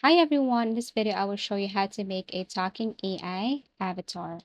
Hi everyone, in this video I will show you how to make a talking AI avatar.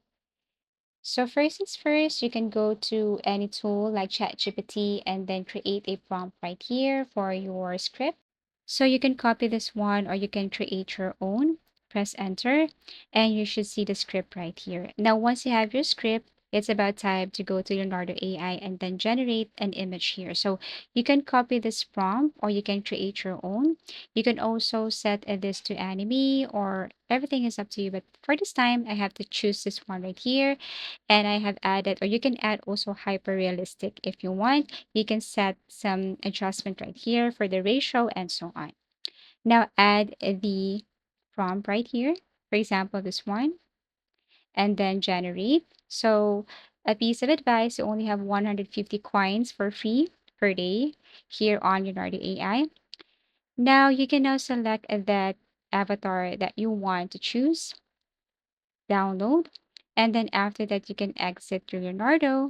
So first things first, you can go to any tool like ChatGPT and then create a prompt right here for your script. So you can copy this one or you can create your own. Press enter and you should see the script right here. Now, once you have your script, it's about time to go to Leonardo AI and then generate an image here. So you can copy this prompt or you can create your own. You can also set this to anime or everything is up to you. But for this time, I have to choose this one right here. And I have added, or you can add also hyper realistic if you want. You can set some adjustment right here for the ratio and so on. Now add the prompt right here. For example, this one, and then generate. So a piece of advice, you only have 150 coins for free per day here on Leonardo AI. Now you can now select that avatar that you want to choose, download, and then after that you can exit to Leonardo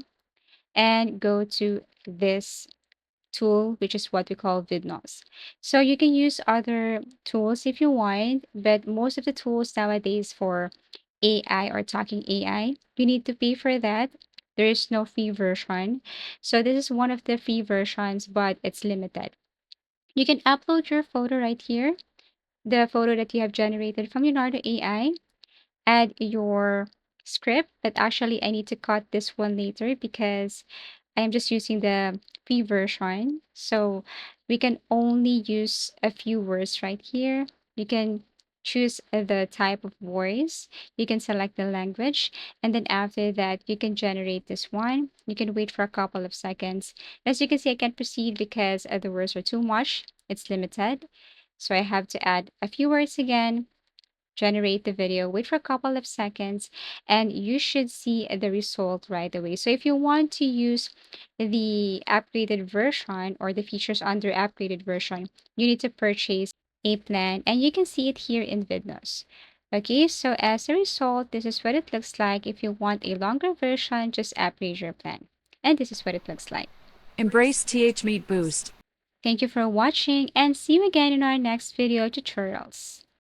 and go to this tool, which is what we call vidnos. So you can use other tools if you want, but most of the tools nowadays for AI or talking AI, you need to pay for that. There is no free version. So this is one of the free versions, but it's limited. You can upload your photo right here, the photo that you have generated from Leonardo AI, add your script, but actually I need to cut this one later because I'm just using the free version. So we can only use a few words right here. You can choose the type of voice. You can select the language. And then after that, you can generate this one. You can wait for a couple of seconds. As you can see, I can't proceed because the words are too much. It's limited. So I have to add a few words again, generate the video, wait for a couple of seconds, and you should see the result right away. So if you want to use the upgraded version or the features under upgraded version, you need to purchase a plan and you can see it here in Vidnos. Okay, so as a result, this is what it looks like. If you want a longer version, just upgrade your plan. And this is what it looks like. Embrace TH Meat Boost. Thank you for watching and see you again in our next video tutorials.